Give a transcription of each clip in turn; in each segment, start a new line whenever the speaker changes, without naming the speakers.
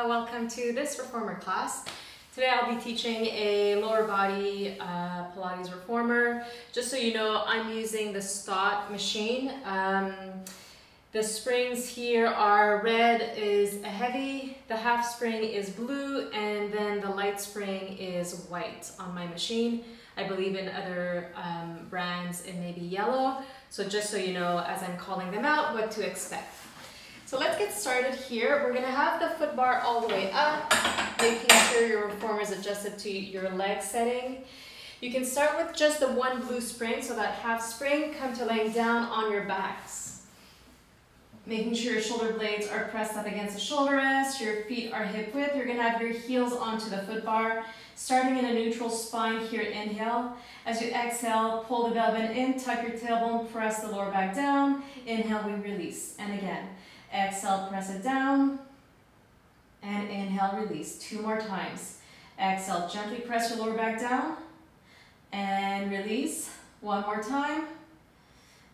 Welcome to this reformer class. Today I'll be teaching a lower body Pilates reformer. Just so you know, I'm using the Stott machine. The springs here are red is a heavy, the half spring is blue, and then the light spring is white on my machine. I believe in other brands it may be yellow. So just so you know, as I'm calling them out, what to expect. So let's get started here. We're gonna have the foot bar all the way up, making sure your reformer is adjusted to your leg setting. You can start with just the one blue spring, so that half spring, come to laying down on your backs. Making sure your shoulder blades are pressed up against the shoulder rest, your feet are hip width. You're gonna have your heels onto the foot bar, starting in a neutral spine here, inhale. As you exhale, pull the belly button in, tuck your tailbone, press the lower back down. Inhale, we release, and again. Exhale, press it down, and inhale, release. 2 more times. Exhale, gently press your lower back down, and release. 1 more time,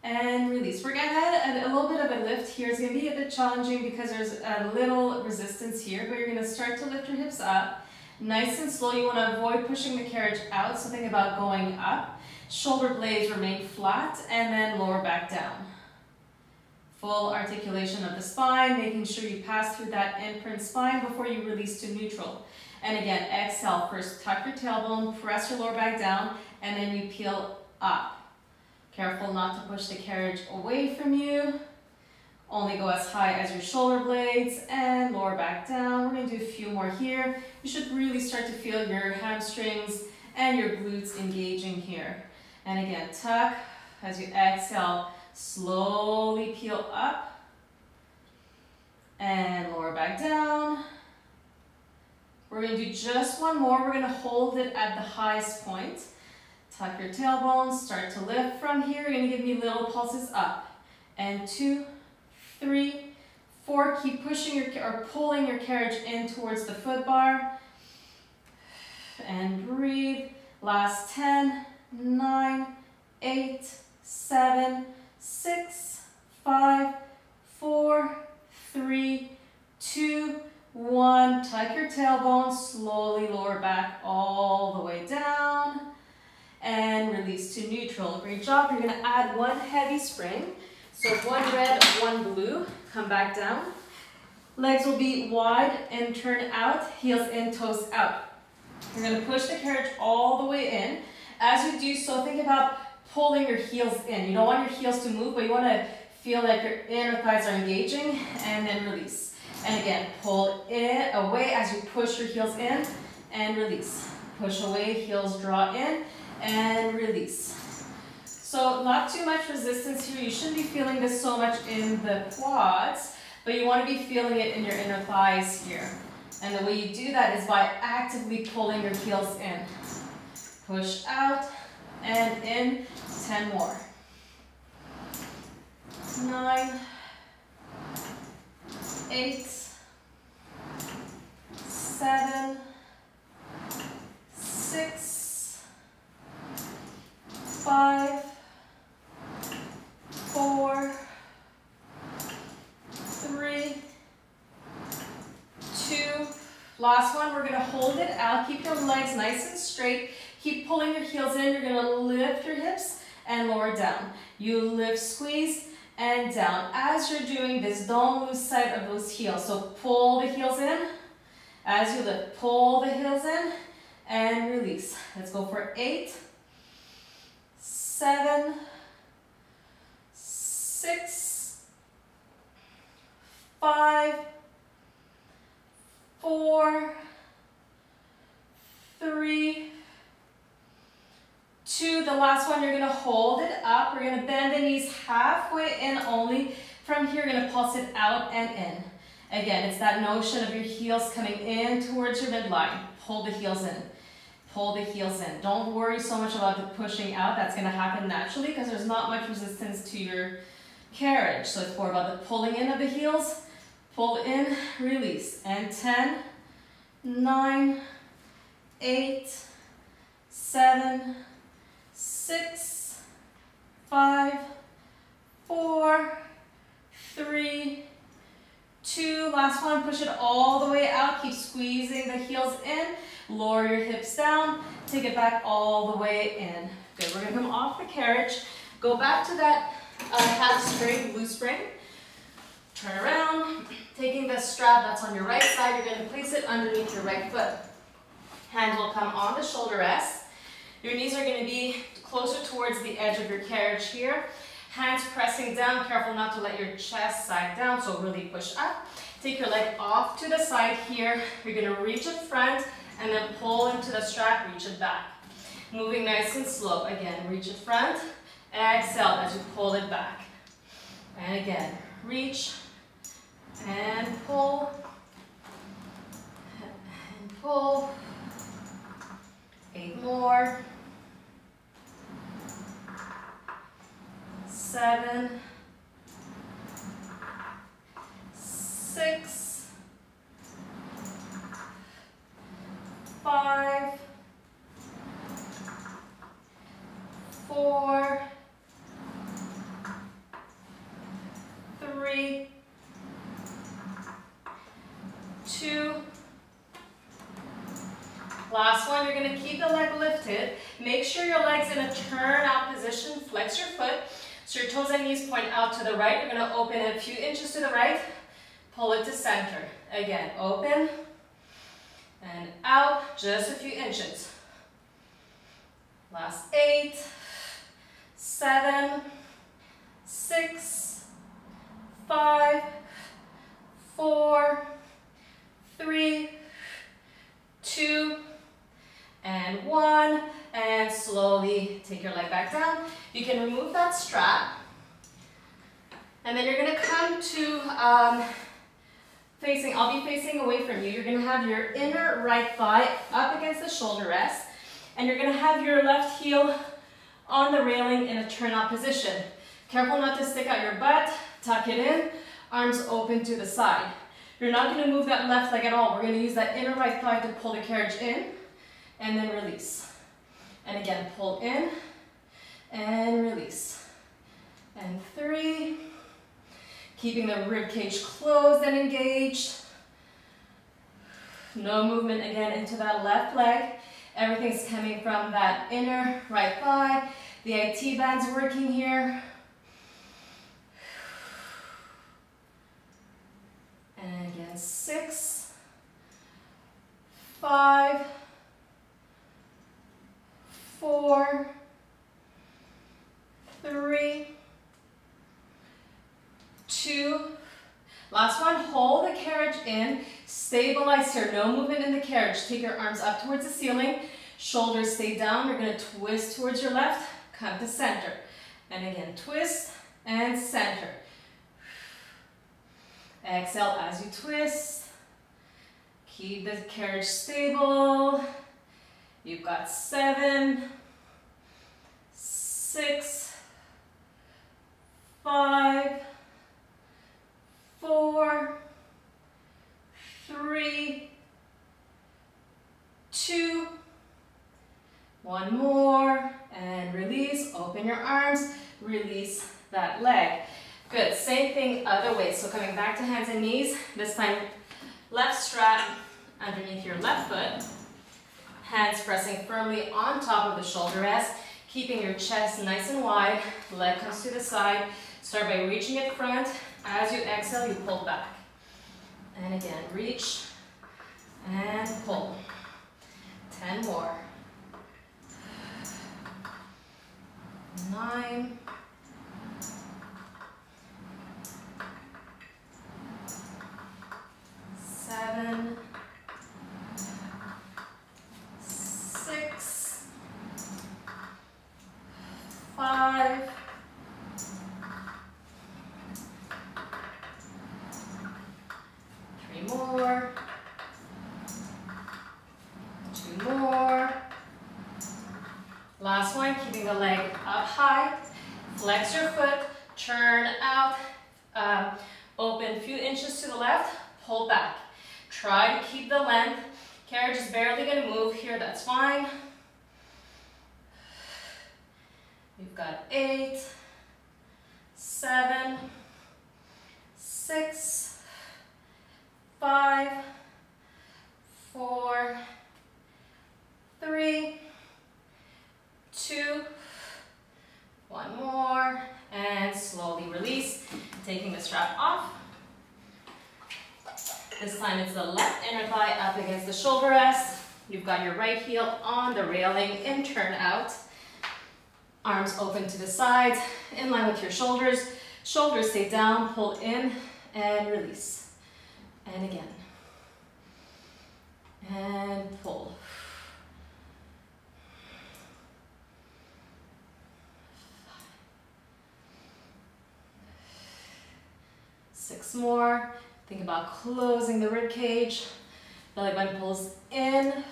and release. We're gonna add a little bit of a lift here. It's gonna be a bit challenging because there's a little resistance here, but you're gonna start to lift your hips up. Nice and slow. You wanna avoid pushing the carriage out, so think about going up. Shoulder blades remain flat, and then lower back down. Full articulation of the spine, making sure you pass through that imprint spine before you release to neutral. And again, exhale, first tuck your tailbone, press your lower back down, and then you peel up. Careful not to push the carriage away from you. Only go as high as your shoulder blades, and lower back down. We're gonna do a few more here. You should really start to feel your hamstrings and your glutes engaging here. And again, tuck as you exhale. Slowly peel up and lower back down. We're going to do just one more. We're going to hold it at the highest point. Tuck your tailbone, start to lift from here. You're going to give me little pulses up. And 2, 3, 4. Keep pushing or pulling your carriage in towards the foot bar. And breathe. Last 10, 9, 8, 7, 6, 5, 4, 3, 2, 1. Tuck your tailbone, slowly lower back all the way down, and release to neutral. Great job. You're gonna add 1 heavy spring. So 1 red, 1 blue. Come back down. Legs will be wide and turn out, heels in, toes out. You're gonna push the carriage all the way in. As you do so, think about pulling your heels in. You don't want your heels to move, but you want to feel like your inner thighs are engaging, and then release. And again, pull it away as you push your heels in, and release. Push away, heels draw in, and release. So not too much resistance here. You shouldn't be feeling this so much in the quads, but you want to be feeling it in your inner thighs here. And the way you do that is by actively pulling your heels in. Push out, and in. 10 more. 9, 8, 7, 6, 5, 4, 3, 2. Last one, we're going to hold it out. Keep your legs nice and straight. Keep pulling your heels in. You're going to lift your hips and lower down. You lift, squeeze, and down. As you're doing this, don't lose sight of those heels. So pull the heels in. As you lift, pull the heels in and release. Let's go for 8, 7, 6, 5, 4, 3, 2, the last one, you're gonna hold it up. We're gonna bend the knees halfway in only. From here, you're gonna pulse it out and in. Again, it's that notion of your heels coming in towards your midline. Pull the heels in. Pull the heels in. Don't worry so much about the pushing out. That's gonna happen naturally because there's not much resistance to your carriage. So it's more about the pulling in of the heels. Pull in, release. And 10, 9, 8, 7, 6, 5, 4, 3, 2, last one, push it all the way out, keep squeezing the heels in, lower your hips down, take it back all the way in. Good, we're gonna come off the carriage, go back to that half spring, blue spring, turn around, taking the strap that's on your right side, you're gonna place it underneath your right foot. Hands will come on the shoulder rest. Your knees are gonna be closer towards the edge of your carriage here. Hands pressing down, careful not to let your chest sag down, so really push up. Take your leg off to the side here. You're gonna reach it front and then pull into the strap, reach it back. Moving nice and slow. Again, reach it front, exhale as you pull it back. And again, reach and pull, and pull. 8 more. 7, 6, 5, 4, 3, 2. Last one, you're going to keep the leg lifted. Make sure your leg's in a turn out position. Flex your foot. So your toes and knees point out to the right. You're going to open a few inches to the right. Pull it to center. Again, open and out just a few inches. Last 8, 7, 6, 5, 4, 3, 2, and 1, and slowly take your leg back down. You can remove that strap, and then you're going to come to I'll be facing away from you. You're going to have your inner right thigh up against the shoulder rest, and you're going to have your left heel on the railing in a turn-out position. Careful not to stick out your butt, tuck it in, arms open to the side. You're not going to move that left leg at all. We're going to use that inner right thigh to pull the carriage in, and then release. And again, pull in, and release. And 3, keeping the rib cage closed and engaged. No movement again into that left leg. Everything's coming from that inner right thigh. The IT band's working here. And again, 6, 5, 4, 3, 2. Last one, hold the carriage in, stabilize here, no movement in the carriage. Take your arms up towards the ceiling, shoulders stay down. You're going to twist towards your left, come to center. And again, twist and center. Exhale as you twist. Keep the carriage stable. You've got 7, 6, 5, 4, 3, 2, 1 more, and release. Open your arms, release that leg. Good, same thing other way. So coming back to hands and knees, this time left strap underneath your left foot, hands pressing firmly on top of the shoulder rest, keeping your chest nice and wide, leg comes to the side. Start by reaching it front. As you exhale, you pull back. And again, reach and pull. 10 more. 9. 7. 6. 5. 3 more. 2 more. Last one, keeping the leg up high. Flex your foot, turn out, open a few inches to the left, pull back. Try to keep the length. Carriage is barely going to move here, that's fine. You've got 8, 7, 6, 5, 4, 3, 2, one more, and slowly release, taking the strap off. This time it's the left inner thigh up against the shoulder rest. You've got your right heel on the railing in turn out. Arms open to the sides, in line with your shoulders. Shoulders stay down, pull in, and release. And again. And pull. Six more. Think about closing the rib cage. Belly button pulls in.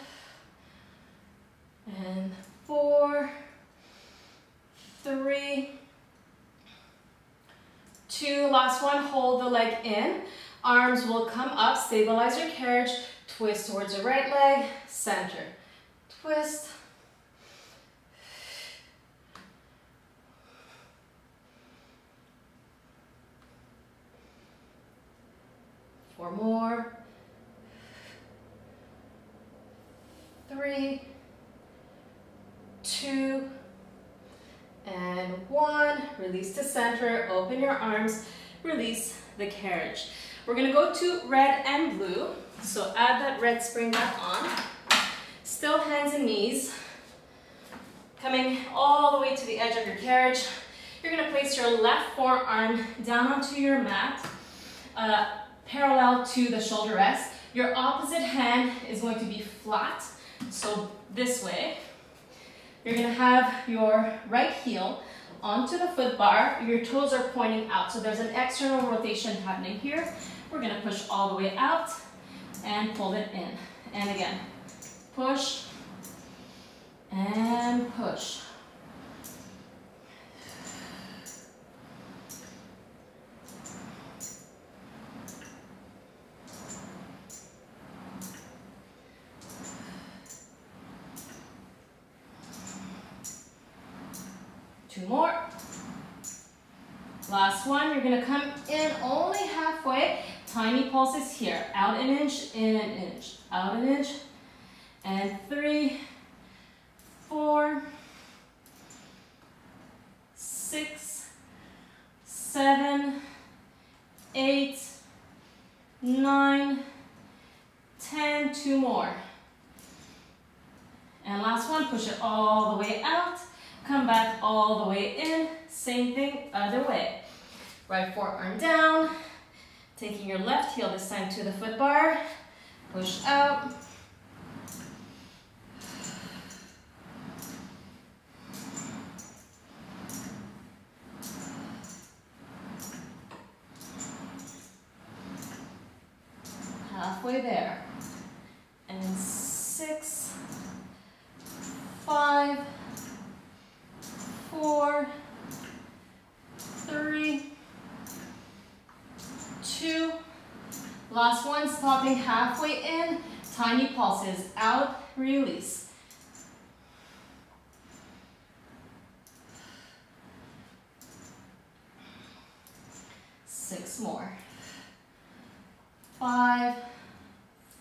And 4, 3, 2, last one, hold the leg in. Arms will come up, stabilize your carriage, twist towards your right leg, center, twist. Four more. 3, 2, and 1. Release to center, open your arms, release the carriage. We're gonna go to red and blue. So add that red spring back on. Still hands and knees. Coming all the way to the edge of your carriage. You're gonna place your left forearm down onto your mat, parallel to the shoulder rest. Your opposite hand is going to be flat, so this way. You're gonna have your right heel onto the foot bar. Your toes are pointing out, so there's an external rotation happening here. We're gonna push all the way out and pull it in. And again, push and push. Two more. Last one, you're gonna come in only halfway. Tiny pulses here. Out an inch, in an inch. Out an inch. And 3, 4, 6, 7, 8, 9, 10. Two more. And last one, push it all the way out. Come back all the way in. Same thing, other way. Right forearm down. Taking your left heel this time to the foot bar. Push out. Halfway there. And 6, 5, 4, 3, 2. Last one, stopping halfway in. Tiny pulses. Out, release. Six more. 5,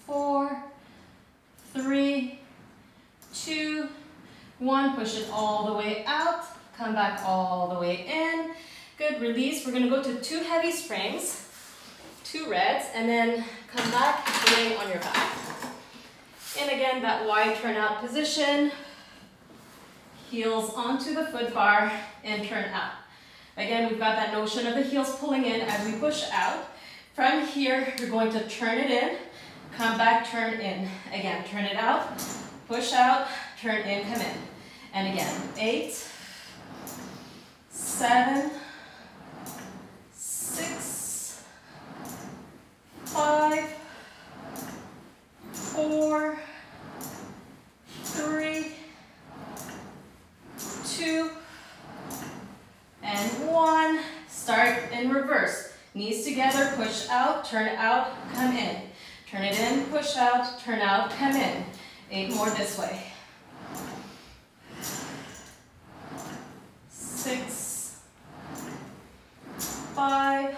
4, 3, 2, 1. Push it all the way out. Come back all the way in. Good, release. We're gonna go to 2 heavy springs, 2 reds, and then come back, laying on your back. And again, that wide turnout position. Heels onto the foot bar and turn out. Again, we've got that notion of the heels pulling in as we push out. From here, you're going to turn it in, come back, turn in. Again, turn it out, push out, turn in, come in. And again, 8, 7, 6, 5, 4, 3, 2, and 1. Start in reverse. Knees together, push out, come in. Turn it in, push out, turn out, come in. 8 more this way. 6, 5,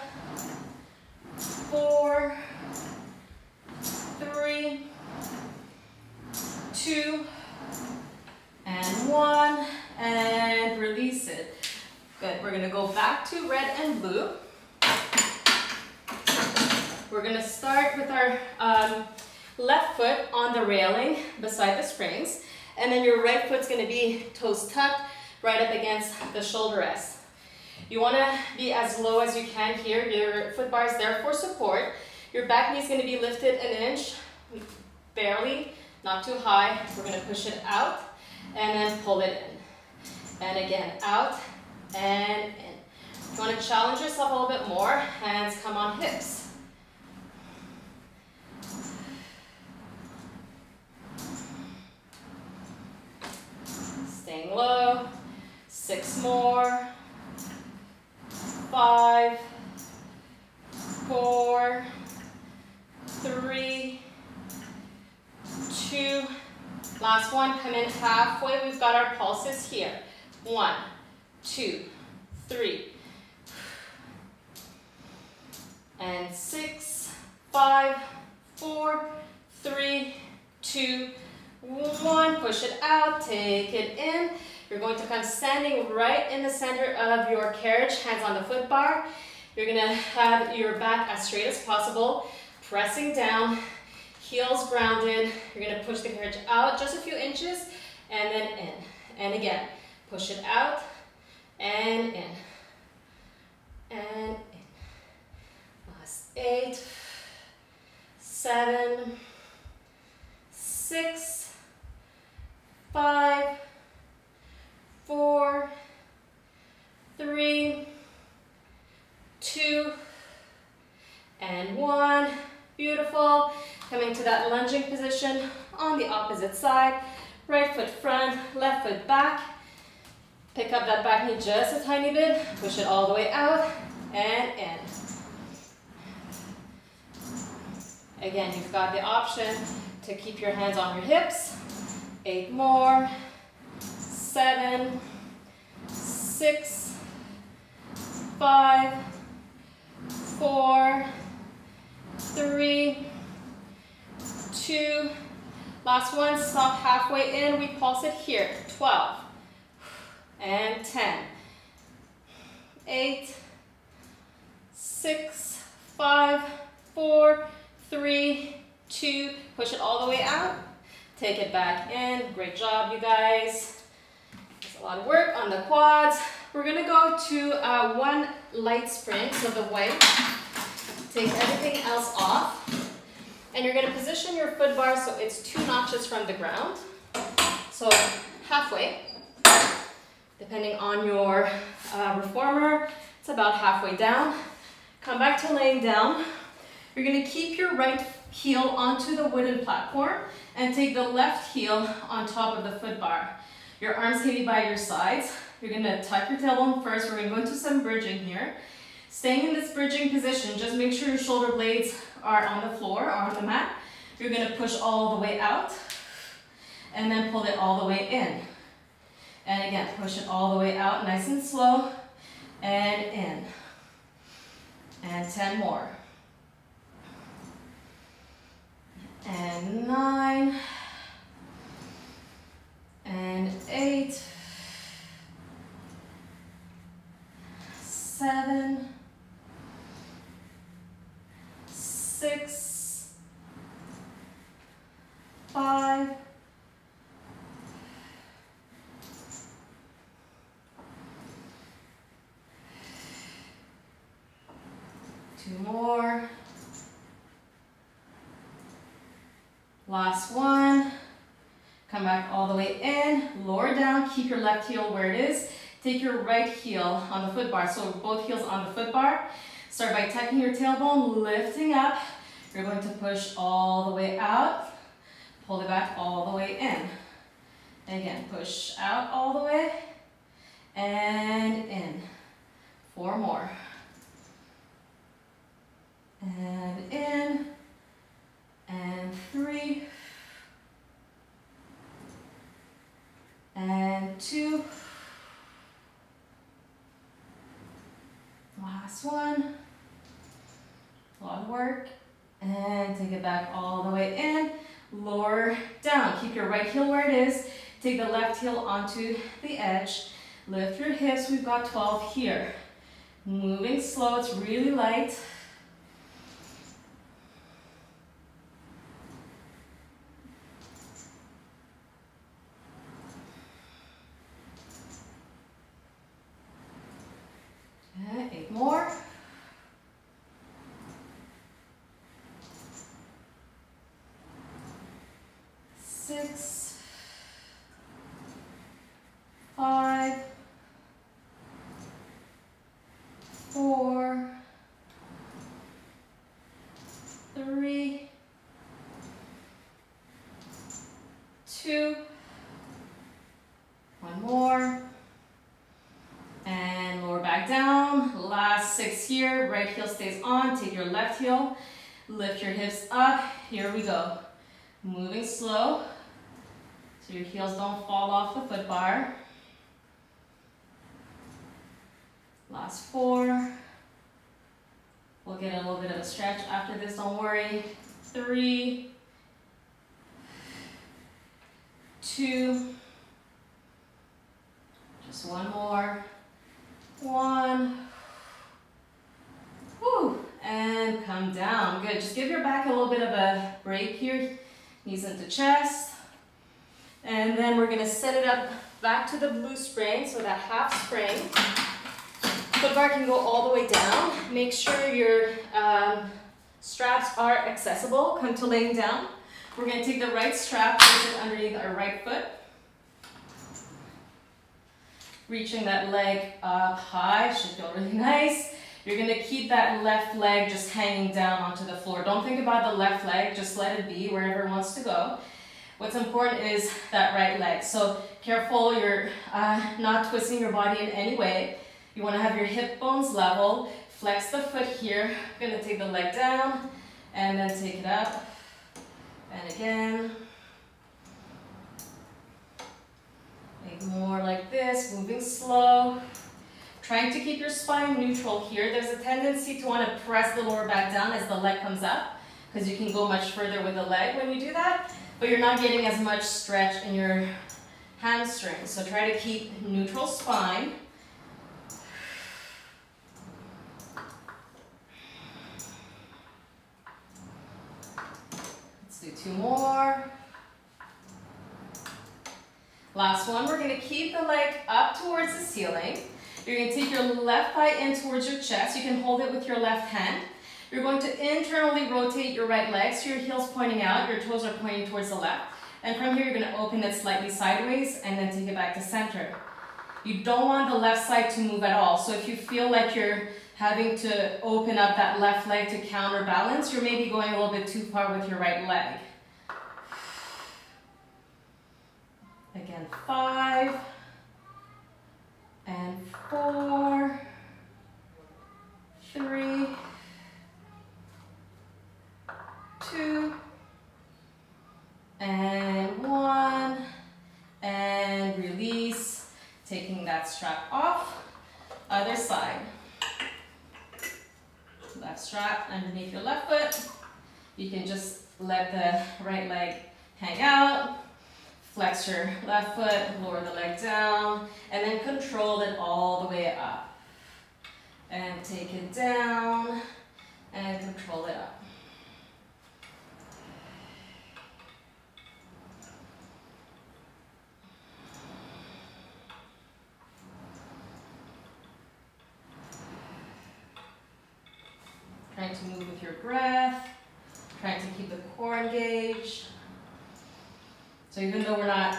4, back to red and blue. We're gonna start with our left foot on the railing beside the springs, and then your right foot's gonna be toes tucked right up against the shoulder rest. You wanna be as low as you can here. Your foot bar is there for support. Your back knee is gonna be lifted an inch, barely, not too high. We're gonna push it out and then pull it in. And again, out and in. You wanna challenge yourself a little bit more. Hands come on hips. Staying low. 6 more. 5, 4, 3, 2. Last one, come in halfway. We've got our pulses here. 1, 2, 3. And 6, 5, 4, 3, 2, 1. Push it out, take it in. You're going to come standing right in the center of your carriage, hands on the foot bar. You're gonna have your back as straight as possible, pressing down, heels grounded. You're gonna push the carriage out just a few inches and then in. And again, push it out and in. And in. Last 8, 7, 6, 5, 4, 3, 2, and 1. Beautiful. Coming to that lunging position on the opposite side. Right foot front, left foot back. Pick up that back knee just a tiny bit. Push it all the way out and in. Again, you've got the option to keep your hands on your hips. 8 more. 7, 6, 5, 4, 3, 2. Last one, stop halfway in. We pulse it here. 12 and 10, 8, 6, 5, 4, 3, 2. Push it all the way out. Take it back in. Great job, you guys. There's a lot of work on the quads. We're gonna go to one light spring, so the white. Take everything else off. And you're gonna position your foot bar so it's 2 notches from the ground. So halfway, depending on your reformer, it's about halfway down. Come back to laying down. You're gonna keep your right heel onto the wooden platform and take the left heel on top of the foot bar. Your arms can be by your sides. You're gonna tuck your tailbone first. We're gonna go into some bridging here. Staying in this bridging position, just make sure your shoulder blades are on the floor or on the mat. You're gonna push all the way out and then pull it all the way in. And again, push it all the way out, nice and slow, and in. And 10 more. And 9. And 8. 7. 6. 5. 2 more. Last one. Come back all the way in, lower down, keep your left heel where it is. Take your right heel on the foot bar, so both heels on the foot bar. Start by tucking your tailbone, lifting up. You're going to push all the way out, pull it back all the way in. Again, push out all the way, and in. 4 more. And in, and 3, and 2. Last one. A lot of work. And take it back all the way in. Lower down. Keep your right heel where it is. Take the left heel onto the edge. Lift your hips. We've got 12 here. Moving slow, it's really light. Okay, 8 more. 6, 5, 4, 3, 2, one more, and lower back down. Last 6 here, right heel stays on, take your left heel, lift your hips up, here we go. Moving slow, so your heels don't fall off the foot bar. Last 4. We'll get a little bit of a stretch after this, don't worry. 3, 2, just one more. 1. Whew. And come down. Good. Just give your back a little bit of a break here. Knees into chest. And then we're going to set it up back to the blue spring, so that half spring. Foot bar can go all the way down. Make sure your straps are accessible. Come to laying down. We're going to take the right strap, place it underneath our right foot. Reaching that leg up high, should feel really nice. You're going to keep that left leg just hanging down onto the floor. Don't think about the left leg, just let it be wherever it wants to go. What's important is that right leg. So careful you're not twisting your body in any way. You want to have your hip bones level. Flex the foot here. You're going to take the leg down and then take it up. And again. Make more like this, moving slow. Trying to keep your spine neutral here. There's a tendency to want to press the lower back down as the leg comes up, because you can go much further with the leg when you do that, but you're not getting as much stretch in your hamstrings. So try to keep neutral spine. Let's do 2 more. Last one, we're going to keep the leg up towards the ceiling. You're going to take your left thigh in towards your chest. You can hold it with your left hand. You're going to internally rotate your right leg, so your heel's pointing out, your toes are pointing towards the left. And from here, you're going to open it slightly sideways and then take it back to center. You don't want the left side to move at all. So if you feel like you're having to open up that left leg to counterbalance, you're maybe going a little bit too far with your right leg. Again, 5, and 4, 3, 2, and 1, and release, taking that strap off. Other side. Left strap underneath your left foot. You can just let the right leg hang out. Flex your left foot, lower the leg down, and then control it all the way up. And take it down, and control it up. Trying to move with your breath, trying to keep the core engaged. So even though we're not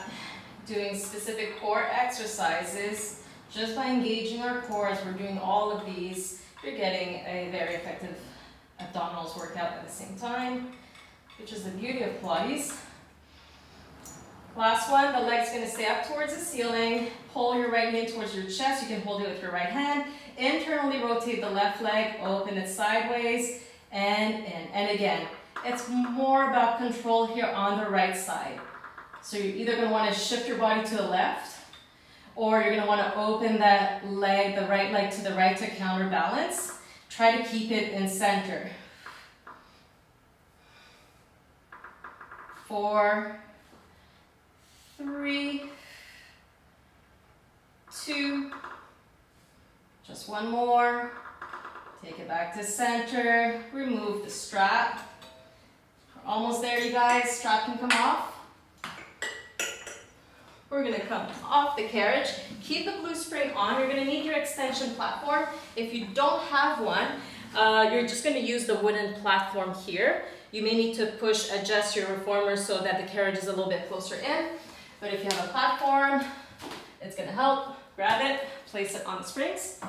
doing specific core exercises, just by engaging our core as we're doing all of these, you're getting a very effective abdominals workout at the same time, which is the beauty of Pilates. Last one, the leg's going to stay up towards the ceiling. Pull your right knee towards your chest. You can hold it with your right hand. Internally rotate the left leg, open it sideways, and in. And again, it's more about control here on the right side. So you're either going to want to shift your body to the left, or you're going to want to open that leg, the right leg to the right to counterbalance. Try to keep it in center. 4, 3, 2, Just one more. Take it back to center. Remove the strap. We're almost there, you guys. Strap can come off. We're gonna come off the carriage. Keep the blue spring on. You're gonna need your extension platform. If you don't have one, you're just gonna use the wooden platform here. You may need to adjust your reformer so that the carriage is a little bit closer in. But if you have a platform, it's gonna help. Grab it, place it on the springs.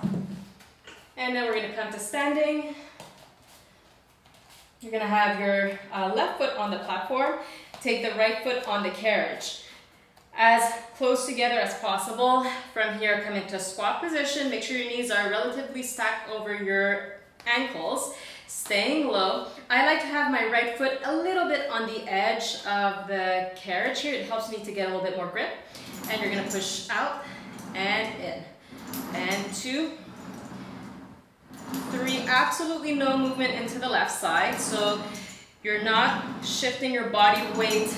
And then we're gonna come to standing. You're gonna have your left foot on the platform. Take the right foot on the carriage. As close together as possible. From here, come into a squat position. Make sure your knees are relatively stacked over your ankles. Staying low. I like to have my right foot a little bit on the edge of the carriage here. It helps me to get a little bit more grip. And you're gonna push out and in. And 2, 3, absolutely no movement into the left side. So you're not shifting your body weight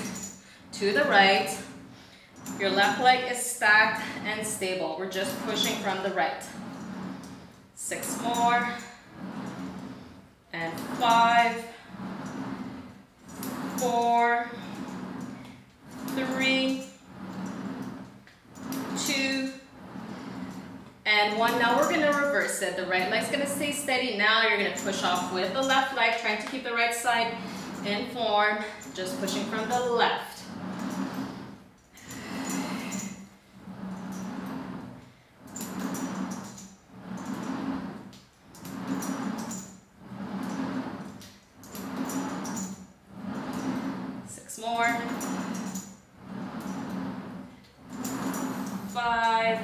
to the right. Your left leg is stacked and stable. We're just pushing from the right. 6 more. And 5, 4, 3, 2, and 1. Now we're gonna reverse it. The right leg's gonna stay steady. Now you're gonna push off with the left leg, trying to keep the right side in form, just pushing from the left. More. 5.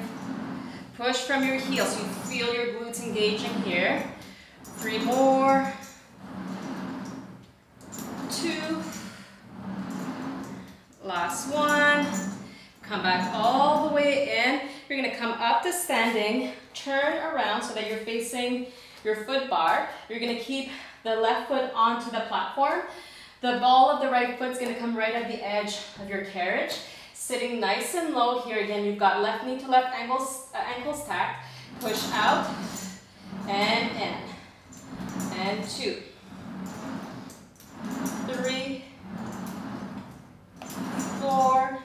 Push from your heels. You feel your glutes engaging here. 3 more. 2. Last one. Come back all the way in. You're going to come up to standing. Turn around so that you're facing your foot bar. You're going to keep the left foot onto the platform. The ball of the right foot's gonna come right at the edge of your carriage. Sitting nice and low here. Again, you've got left knee to left ankles tacked. Push out and in. And 2, 3, 4,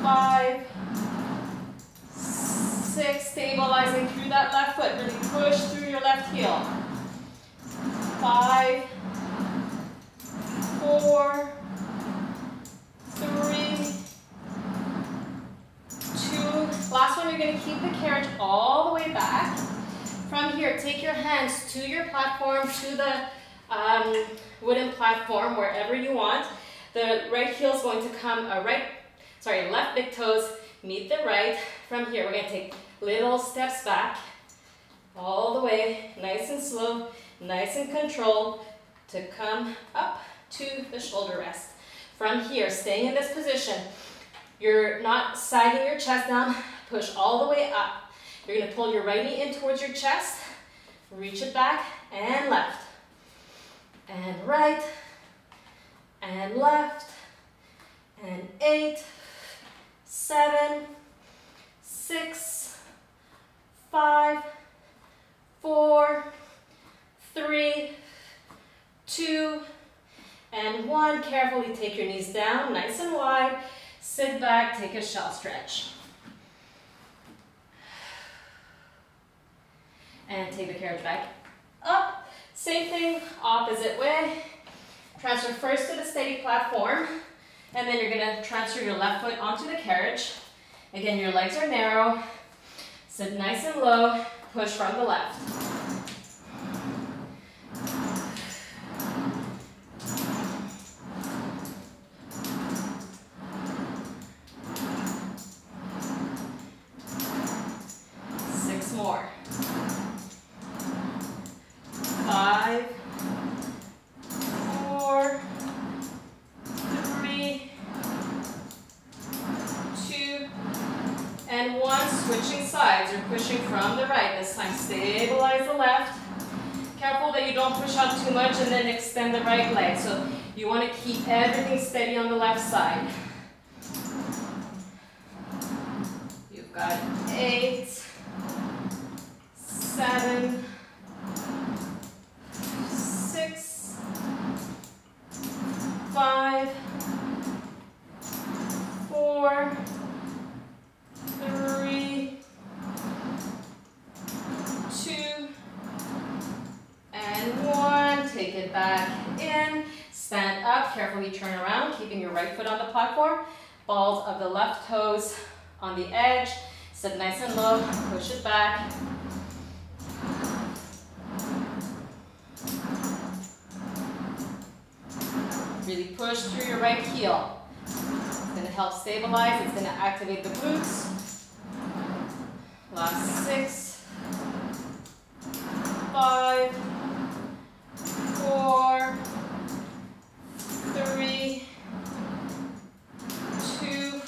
5, 6. Stabilizing through that left foot. Really push through your left heel. 5, 4, 3, 2. Last one, you're going to keep the carriage all the way back. From here, take your hands to your platform, to the wooden platform, wherever you want. The right heel is going to come, left big toes meet the right. From here, we're going to take little steps back, all the way, nice and slow, nice and controlled, to come up to the shoulder rest. From here, staying in this position, you're not sagging your chest down, push all the way up. You're going to pull your right knee in towards your chest, reach it back, and left, and right, and left, and 8, 7, 6, 5, 4, 3, 2, and 1. Carefully take your knees down, nice and wide. Sit back, take a shell stretch. And take the carriage back up. Same thing, opposite way. Transfer first to the steady platform, and then you're gonna transfer your left foot onto the carriage. Again, your legs are narrow. Sit nice and low, push from the left. More. 5, 4, 3, 2, and 1. Switching sides. You're pushing from the right. This time, stabilize the left. Careful that you don't push out too much and then extend the right leg. So you want to keep everything steady on the left side. You've got 8, 7, 6, 5, 4, 3, 2, and 1. Take it back in. Stand up, carefully turn around, keeping your right foot on the platform. Balls of the left toes on the edge. Sit nice and low, push it back. Really push through your right heel. It's going to help stabilize, it's going to activate the glutes. Last 6, 5, 4, 3, 2,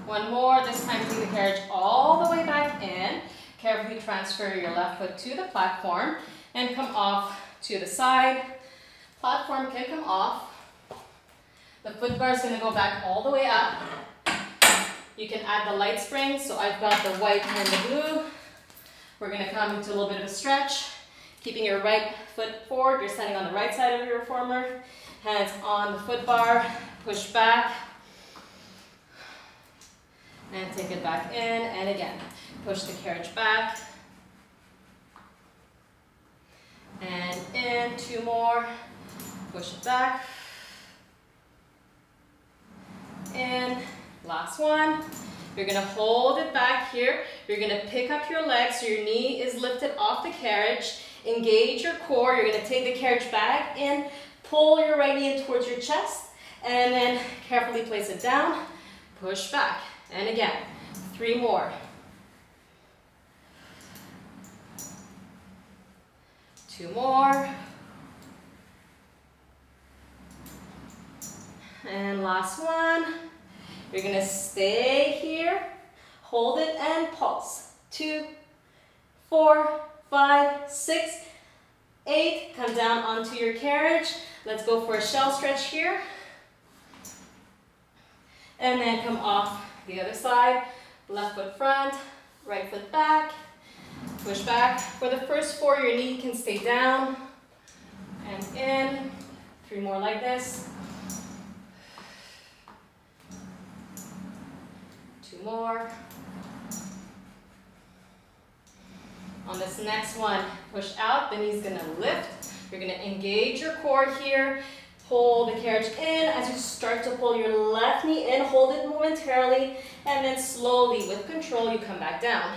one more. This time take the carriage all the way back in. Carefully transfer your left foot to the platform and come off to the side. Platform can come off. The foot bar is going to go back all the way up. You can add the light spring. So I've got the white and the blue. We're going to come into a little bit of a stretch. Keeping your right foot forward. You're standing on the right side of your reformer. Hands on the foot bar. Push back. And take it back in. And again, push the carriage back. And in. 2 more. Push it back. In. Last one. You're going to hold it back here. You're going to pick up your leg so your knee is lifted off the carriage. Engage your core. You're going to take the carriage back in. Pull your right knee in towards your chest. And then carefully place it down. Push back. And again. 3 more. 2 more. And last one. You're going to stay here, hold it and pulse. 2, 4, 5, 6, 8. Come down onto your carriage. Let's go for a shell stretch here. And then come off the other side. Left foot front, right foot back. Push back. For the first 4, your knee can stay down. And in. 3 more like this. 2 more. On this next one, push out, the knee's gonna lift. You're gonna engage your core here. Hold the carriage in as you start to pull your left knee in. Hold it momentarily, and then slowly, with control, you come back down.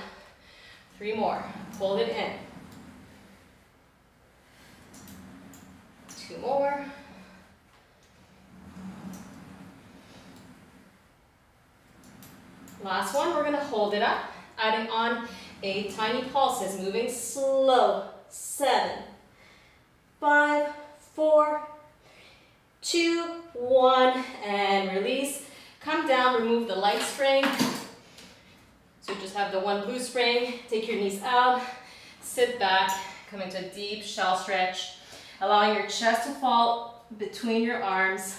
3 more. Hold it in. 2 more. Last one, we're going to hold it up, adding on 8 tiny pulses, moving slow. 7, 5, 4, 2, 1, and release. Come down, remove the light spring. So just have the one blue spring. Take your knees out, sit back, come into a deep shell stretch, allowing your chest to fall between your arms.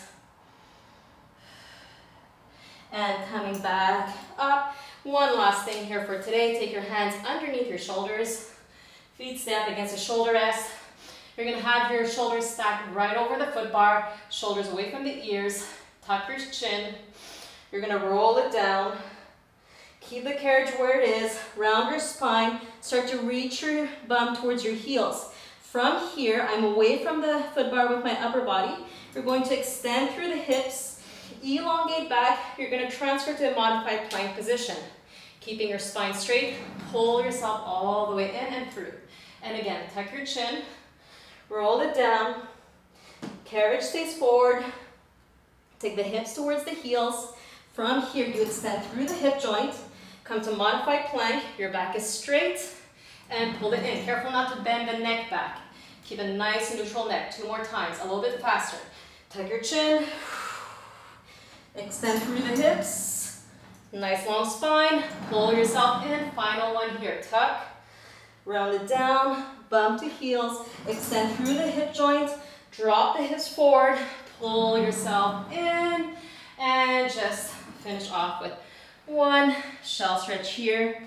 And coming back up. One last thing here for today. Take your hands underneath your shoulders. Feet stay up against the shoulder rest. You're going to have your shoulders stacked right over the foot bar. Shoulders away from the ears. Tuck your chin. You're going to roll it down. Keep the carriage where it is. Round your spine. Start to reach your bum towards your heels. From here, I'm away from the foot bar with my upper body. You're going to extend through the hips. Elongate back. You're going to transfer to a modified plank position. Keeping your spine straight, pull yourself all the way in and through. And again, tuck your chin, roll it down, carriage stays forward, take the hips towards the heels. From here, you extend through the hip joint, come to modified plank, your back is straight, and pull it in. Careful not to bend the neck back. Keep a nice neutral neck. 2 more times, a little bit faster. Tuck your chin, extend through the hips, nice long spine, pull yourself in, final one here, tuck, round it down, bump to heels, extend through the hip joint, drop the hips forward, pull yourself in, and just finish off with one shell stretch here,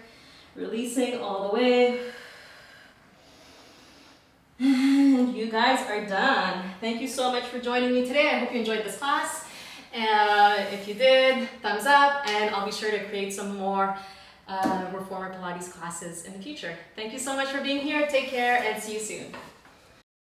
releasing all the way, And you guys are done. Thank you so much for joining me today. I hope you enjoyed this class. If you did, thumbs up, and I'll be sure to create some more Reformer Pilates classes in the future. Thank you so much for being here. Take care and see you soon.